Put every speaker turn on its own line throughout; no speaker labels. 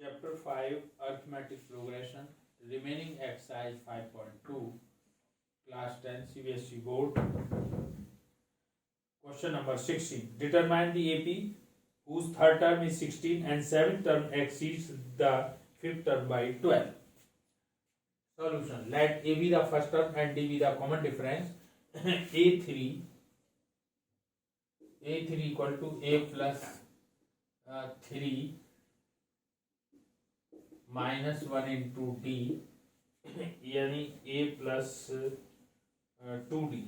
Chapter 5 Arithmetic Progression, remaining exercise 5.2, class 10 CBSE board. Question number 16. Determine the AP whose third term is 16 and seventh term exceeds the fifth term by 12. Solution. Let A be the first term and D be the common difference. A3 equal to A plus 3 minus 1 into D, यानी A plus 2D.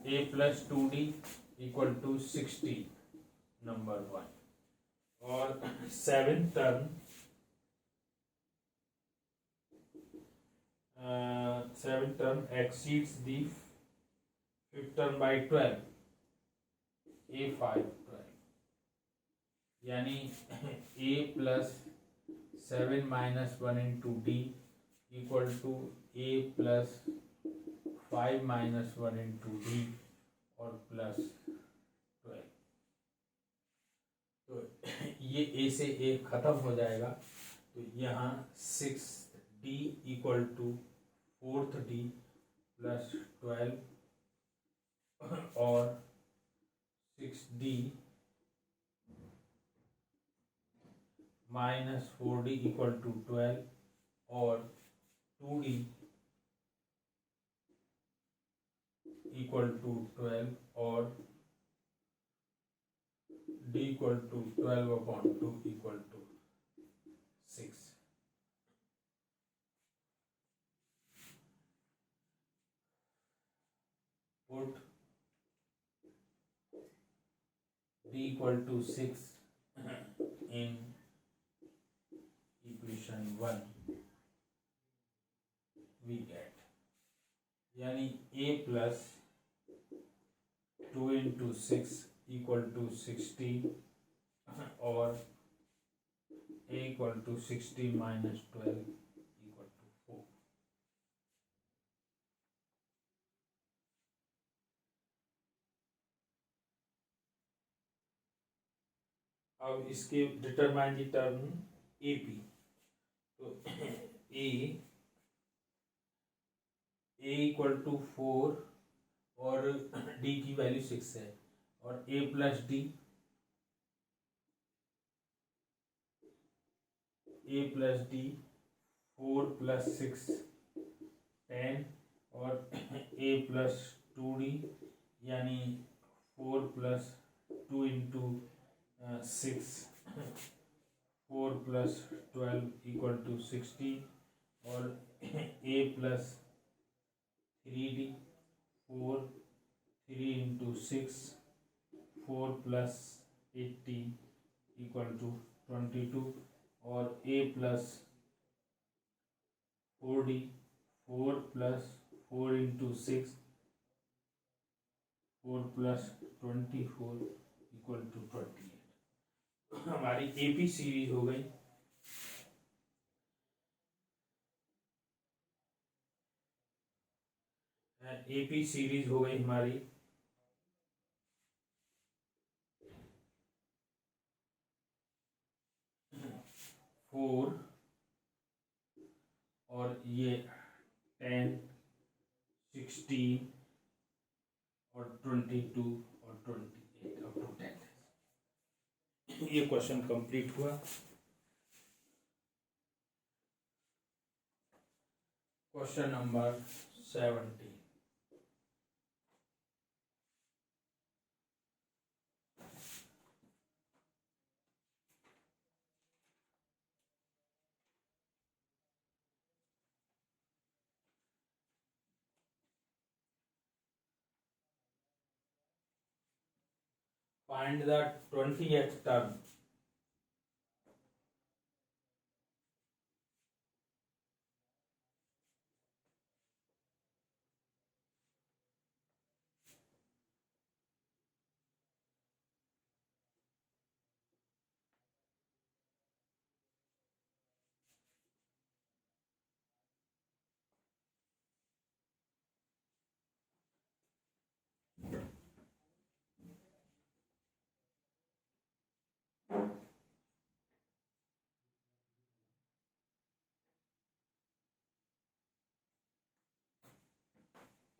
A plus 2D equal to 16, number 1. और seventh term exceeds the fifth term by 12, A5 12, यानी A plus 7 minus 1 into D equal to A plus 5 minus 1 into D और plus 12. तो ये ए से ए खत्म हो जाएगा, तो यहाँ 6D equal to 4D plus 12 और 6D minus 4D equal to 12 और 2D इक्वल टू 12 और D equal to 12 upon 2 equal to 6. Put D equal to 6 in equation 1. We get, यानी A plus 2 into 6 equal to 16 और A equal to 16 minus 12 equal to 4. अब इसके determine the term AP, तो A equal to 4 और D की value 6 है और A plus D, A plus D 4 plus 6 10 और A प्लस 2D यानी 4 plus 2 into 6 4 plus 12 equal to 16 और A plus 3D 4 3 into 6 4 plus 18 equal to 22 और A plus 4D 4 plus 4 into 6 4 plus 24 equal to 28. हमारी AP series हो गई. AP series हो गई हमारी. फोर और ये 10 16 और 22 और 28 अप टू 10. ये क्वेश्चन कंप्लीट हुआ. Question number 17. Find the 20th term.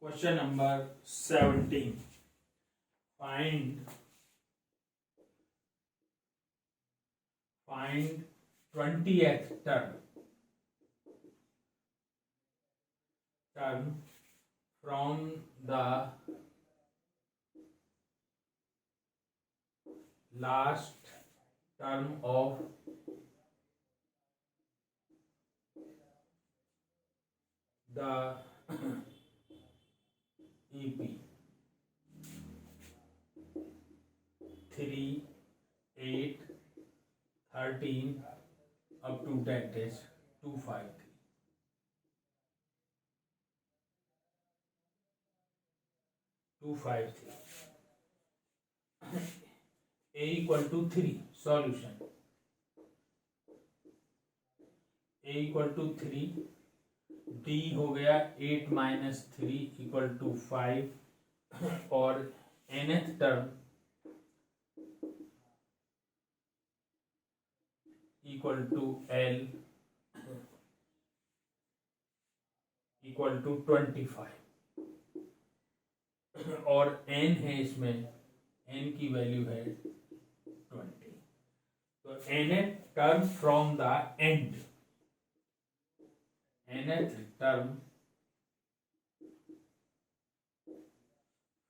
Question number 17. Find 20th term from the last term of the EP. 3, 8, 13 up to 10 is 253. 253. A equal to 3. Solution. A equal to 3. D हो गया 8 minus 3 equal to 5 और nth term equal to L equal to 25 और n है इसमें, n की value है 20. तो nth term from the end, nth term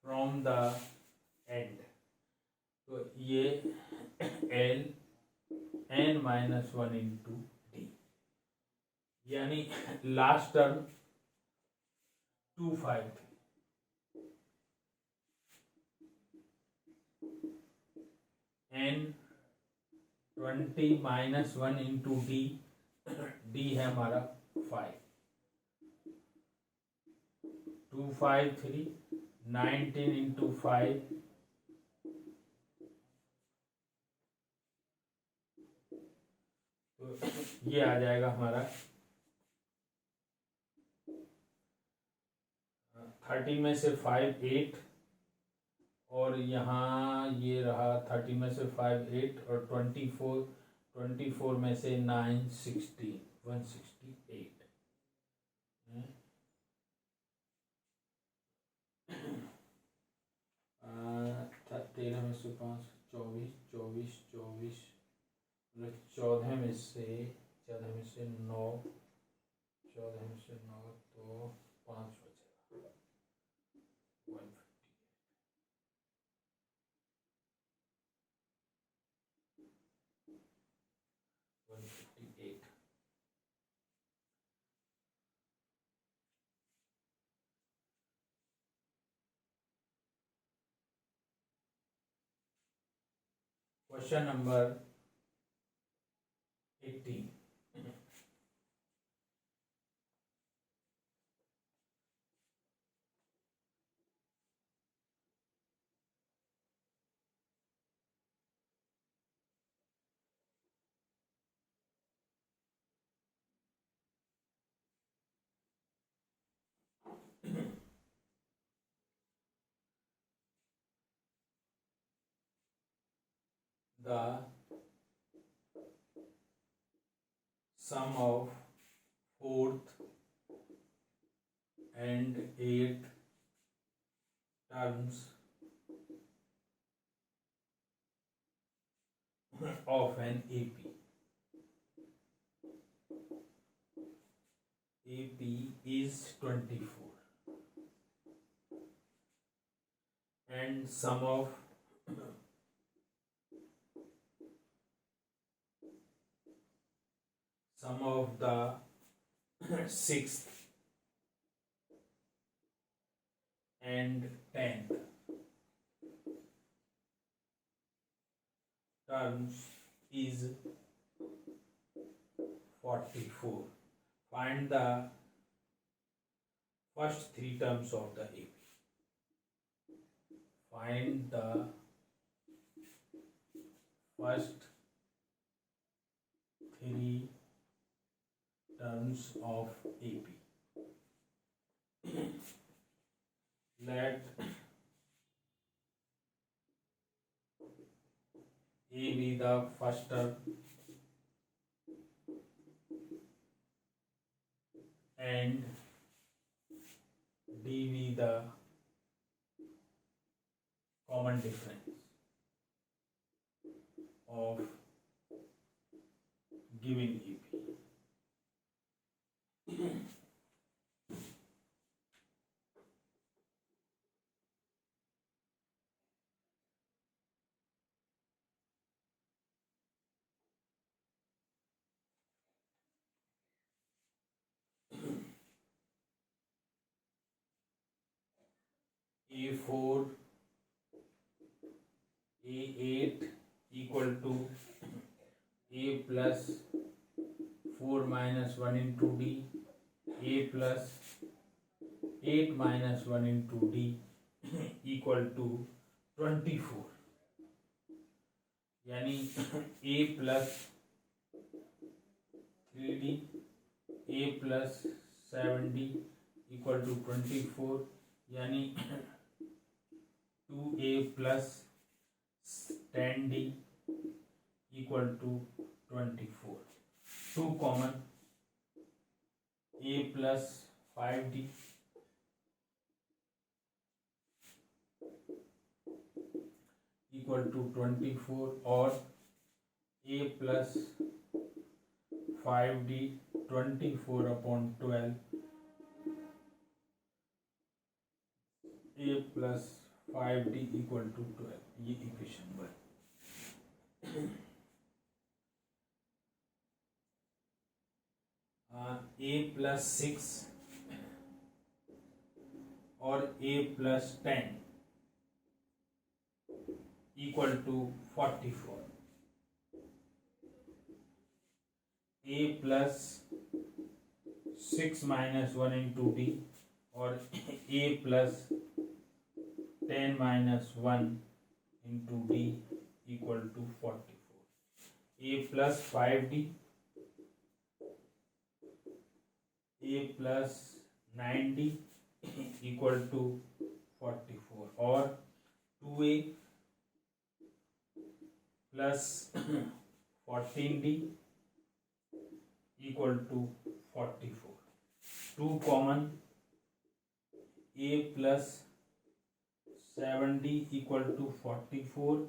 from the end. तो ये L n minus 1 into D, यानी last term 253. n 20 minus 1 into D, D है हमारा 5. 253 19 into 5 तो ये आ जाएगा हमारा 30 में से 5 8 और यहाँ ये रहा 30 में से 5 8 और 24 में से 9 16 168. 13 में से 5 24 24 24 14 में से 9 तो 5 बचेगा 158. Question number 18. The sum of 4th and 8th terms of an AP. AP is 24 and sum of the 6th and 10th terms is 44. Find the first 3 terms of the AP. Find the first 3 terms of AP. Let A be the first term and dv the common difference of given EP. A4 A8 equal to A plus 4 minus 1 into D, A plus 8 minus 1 into D equal to 24. यानी A plus 3D, A plus 7D equal to 24, यानी 2A plus 10D equal to 24. 2 common, A plus 5D equal to 24 और A plus 5D 24 upon 12, A plus 5D equal to 12. ये equation 1. A plus 6 और A plus 10 equal to 44. A plus 6 minus 1 into D और A plus 10 minus 1 into D equal to 44. A plus 5D, A plus 9D equal to 44 और 2A plus 14D equal to 44. 2 common, A plus 7D equal to 44,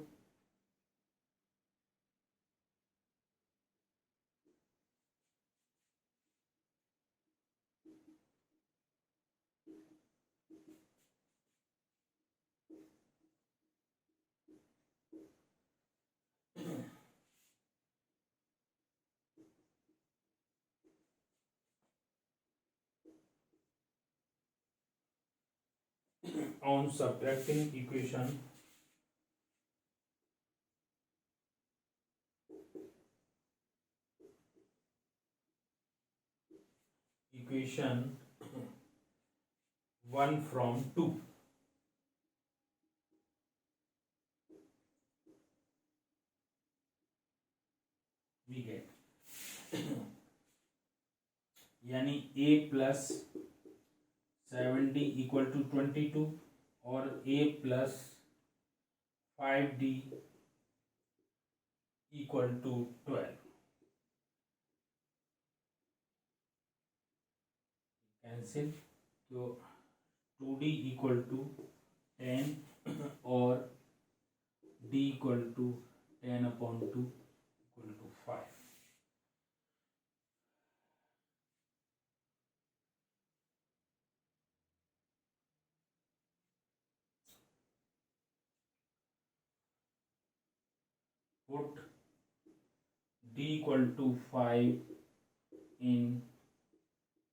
on subtracting equation equation 1 from 2, we get यानी A plus 7D equal to 22 और A plus 5D equal to 12. Cancel तो 2D equal to 10 और D equal to 10 upon 2 equal to 5. Put D equal to 5 in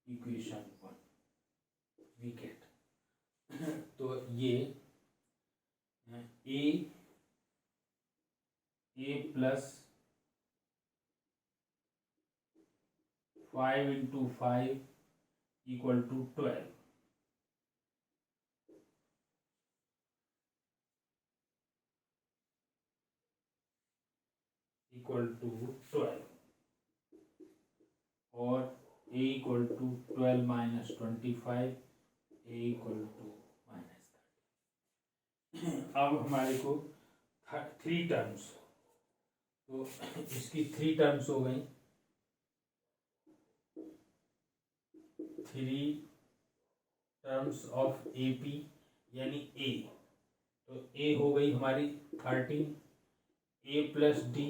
equation 1, we get तो ये A plus 5 into 5 equal to 12. Equal to 12 और A equal to 12 minus 25, A equal to minus 30. अब हमारे को 3 terms, तो इसकी 3 terms हो गई 3 टर्म्स ऑफ ए पी यानी ए, तो ए हो गई हमारी 13, ए प्लस डी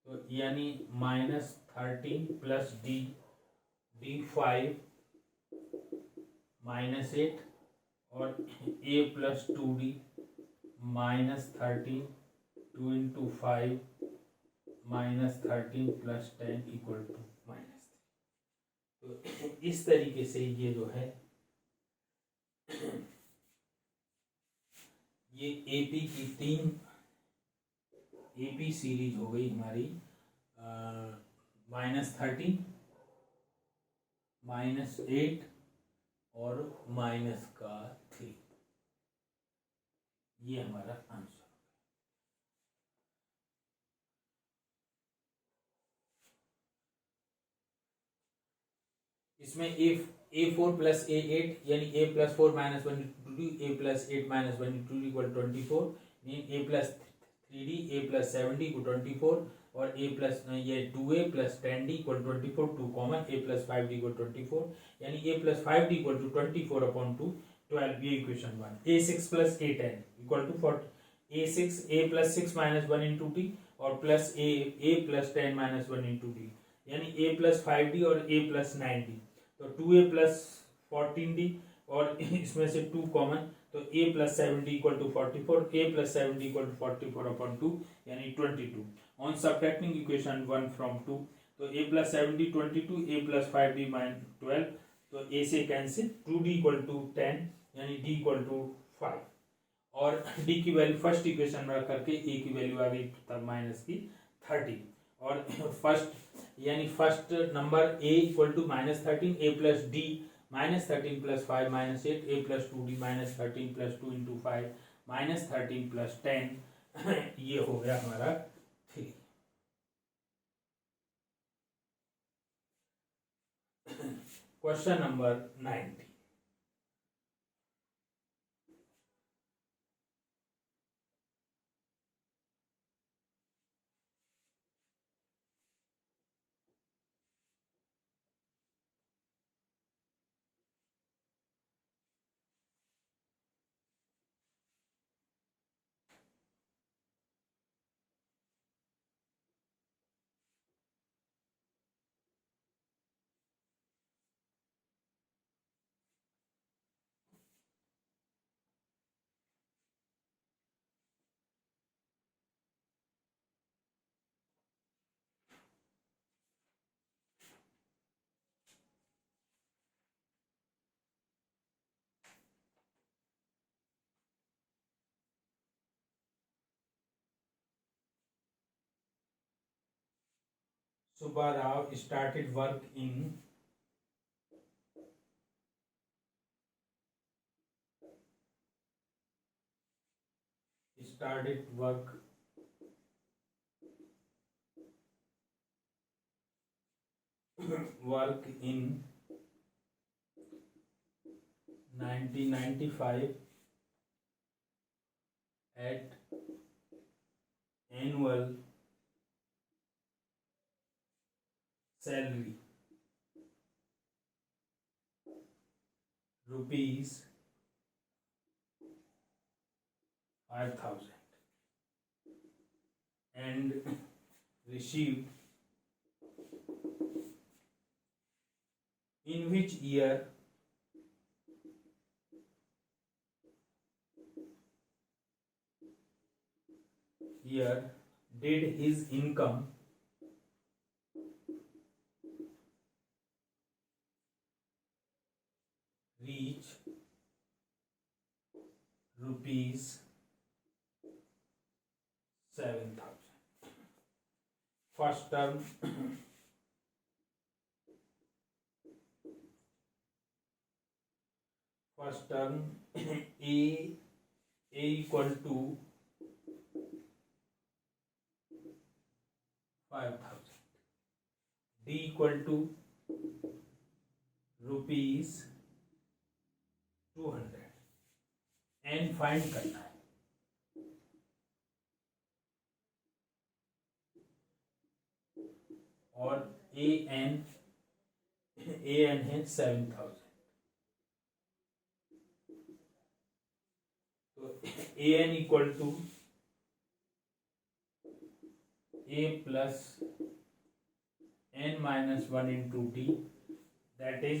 तो यानी -13 प्लस डी, डी 5 -8 और A plus 2d -13, 2 into 5 -13 plus 10 equal to -3। तो इस तरीके से ये जो है ये एपी की 3 एपी सीरीज हो गई हमारी -13, -8 और -3। ये हमारा आंसर। इसमें A4 प्लस A8 यानी A plus 4 minus 1 into D, A plus 8 minus 1 into D equal 24, A plus 3D, A plus 7D equal 24 और A प्लस ये 2A plus 10D equal 24, 2 common, A plus 5D equal 24 यानी A plus 5D equal to 24 upon 2 12। ये equation 1। A6 plus A10 equal to 40, A6 A plus 6 minus 1 into D और plus A plus 10 minus 1 into D यानी A plus 5D और A plus 9D, तो 2A plus 14D और इसमें से 2 common, तो A plus 7D equal to 44, A plus 7D equal to 44 upon 2 यानी 22। On subtracting equation 1 from 2, तो A plus 7D 22, A plus 5D -12, तो A से कैंसिल, 2D इक्वल टू 10 यानी D इक्वल टू 5 और D की value first equation में रख करके A की वैल्यू आ गई तब -30 और फर्स्ट यानी first number A equal to -13, A plus D -13 plus 5 -8, A plus 2D -13 plus 2 into 5 -13 plus 10 ये हो गया हमारा 3। Question number 90। Subba Rao started work in started work work in 1995 at annual salary rupees 5,000 and received in which year did his income reach rupees 7,000? First term A equal to 5,000, D equal to rupees 200 and find करना है। और A N है 7,000। तो an equal to a plus n minus 1 into T, that is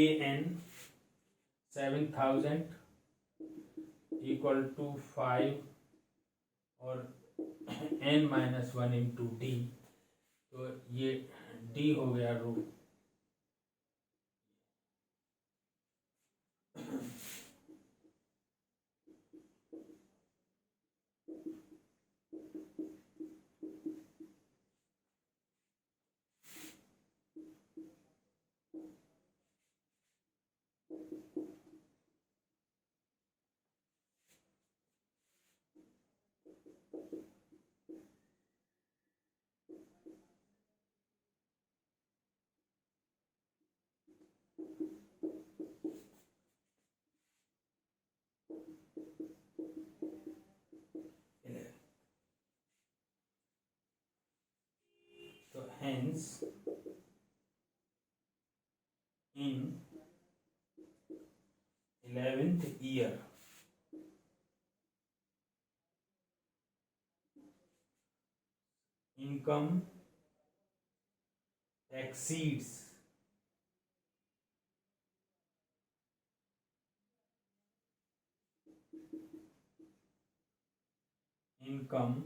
an 7000 equal to 5 और n minus 1 into D, तो ये D हो गया रो। तो hence in 11th year income exceeds income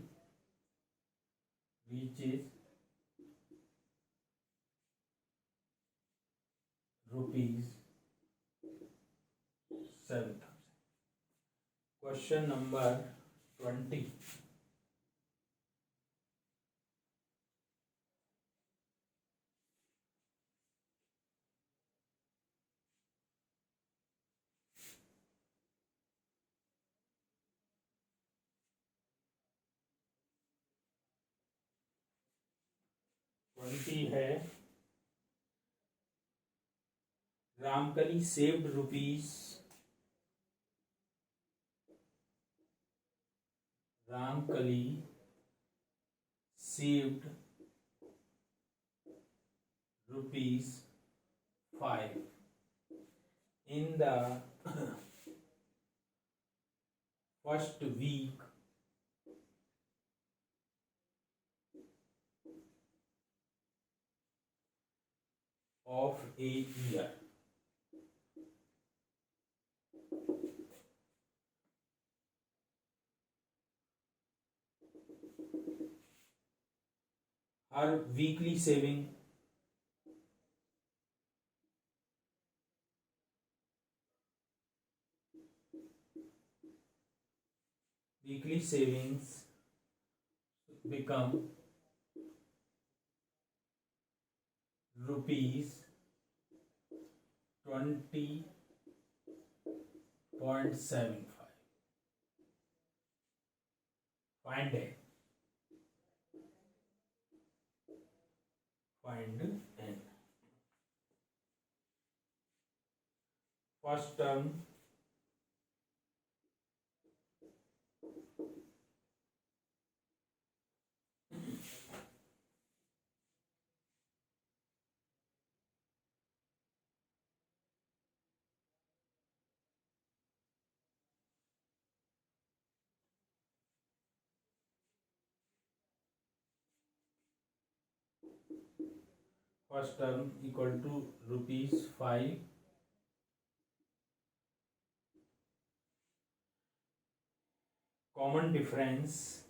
reaches rupees 7,000. Question number 20. है Ramkali saved rupees Ramkali saved rupees 5 in the first week of a year. Her weekly saving savings become rupees 20.75. Find n. First term equal to rupees 5. Common difference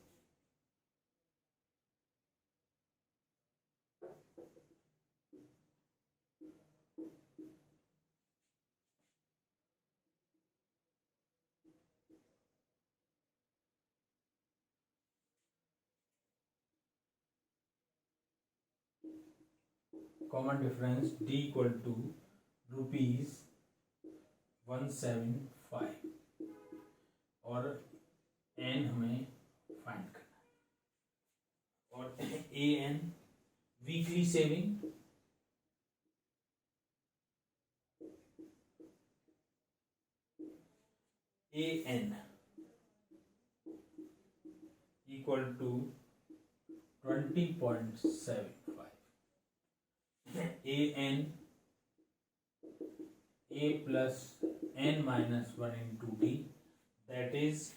D equal to rupees 175 और n हमें find करना है। और an weekly saving an equal to 20.75. an a plus n minus 1 into d, that is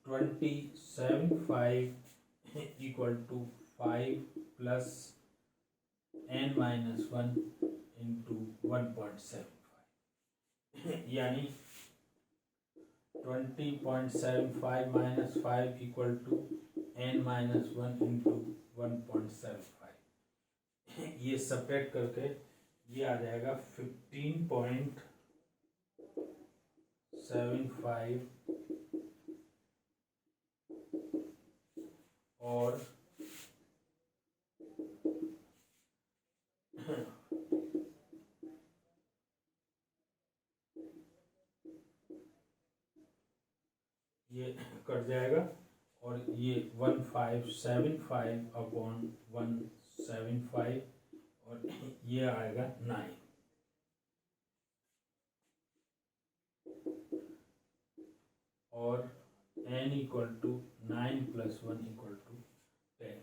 27.5 equal to 5 plus n minus 1 into 1.75 यानी 20.75 minus 5 equal to n minus 1 into 1.75। ये separate करके ये आ जाएगा 15.75 और ये कट जाएगा और ये 1575 अपॉन 175 और ये आएगा 9 और n equal to 9 plus 1 equal to 10।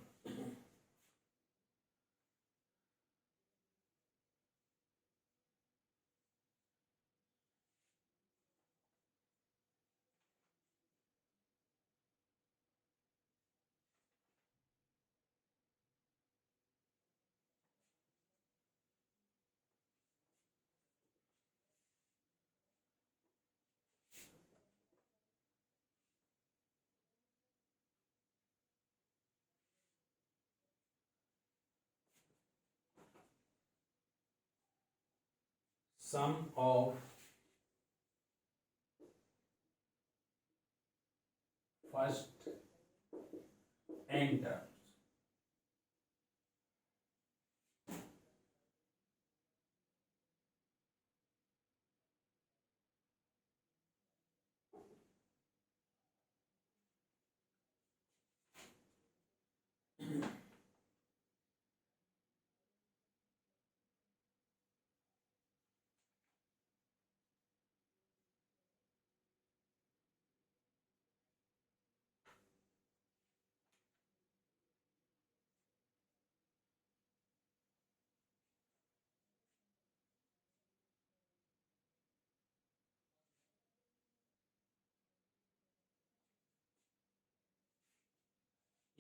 Sum of first n terms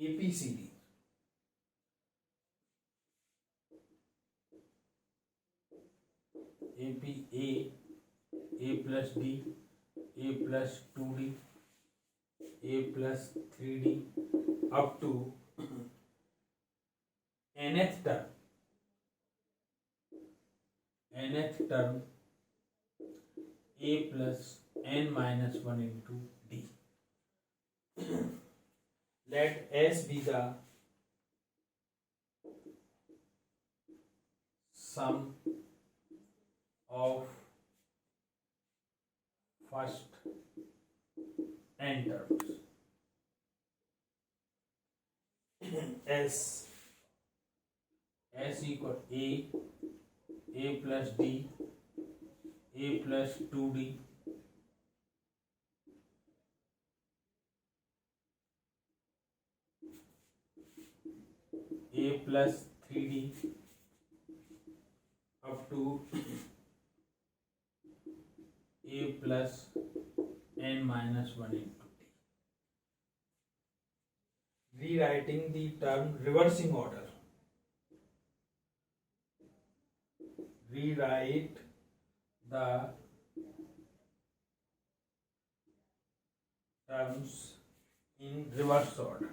APCD AP A plus D, A plus 2D, A plus 3D up to nth term A plus n minus 1 into D. Let S be the sum of first n terms. S equal A plus D, A plus 2D, A plus 3D up to A plus n minus 1 into D. Rewriting the term reversing order. Rewrite the terms in reverse order.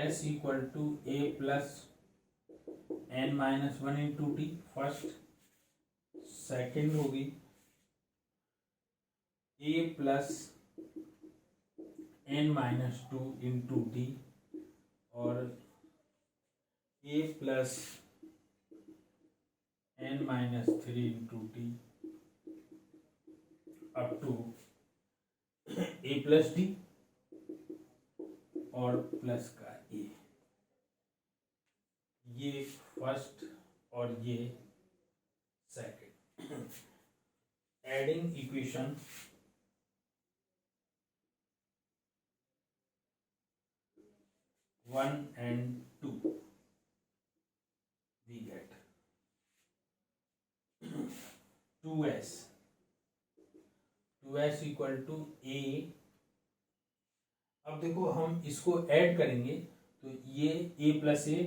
S equal to A plus n minus 1 into D first, second होगी A plus n minus 2 into D और A plus n minus 3 into D up to A plus D और plus का A, ये first और ये adding equation one and two we get 2s equal to a। अब देखो हम इसको ऐड करेंगे तो ये a प्लस ए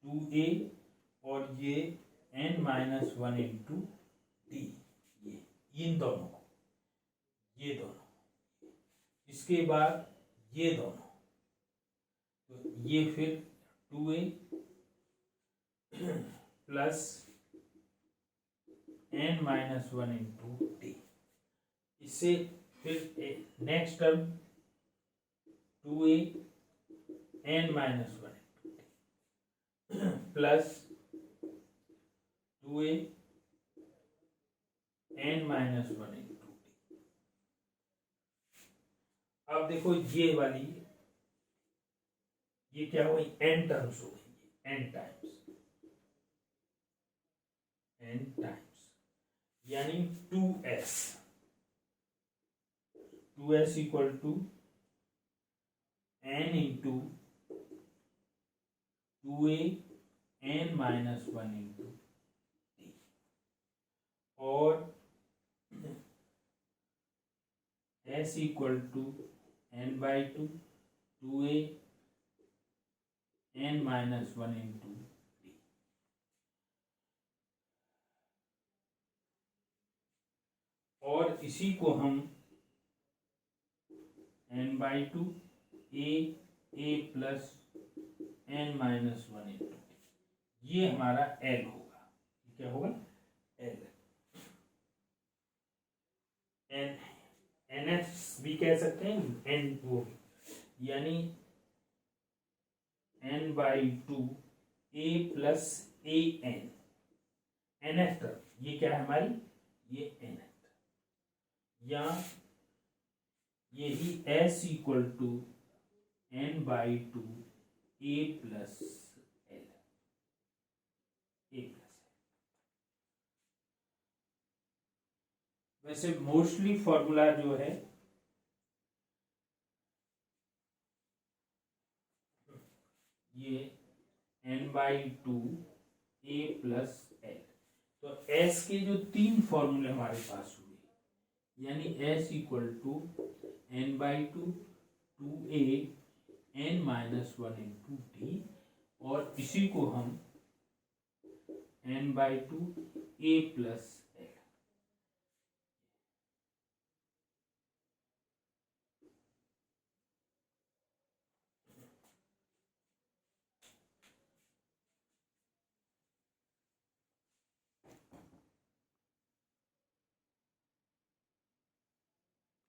2a और ये n minus one into D, ये इन दोनों को, ये दोनों, इसके बाद ये दोनों, तो ये फिर 2a plus n minus one into D, इससे फिर next term 2a n minus one into D plus 2a n minus one into D. अब देखो ये वाली, ये क्या हुई, n टर्म्स हो गई, n टाइम्स, यानी 2s equal to n into 2a n minus one into D, और s equal to n by two 2a n minus one into D. और इसी को हम n by two a plus n minus one into D, ये हमारा l होगा। क्या होगा, l। nx भी कह सकते हैं, n वो, यानी n by two a plus a n, nth term, ये क्या है हमारी, ये nth, या यही s equal to n by two a plus l, a plus. वैसे मोस्टली फॉर्मूला जो है ये n by two a plus l, तो s के जो तीन फॉर्मूले हमारे पास हुए, यानी s equal to n by two 2a n minus one into D, और इसी को हम n by two a plus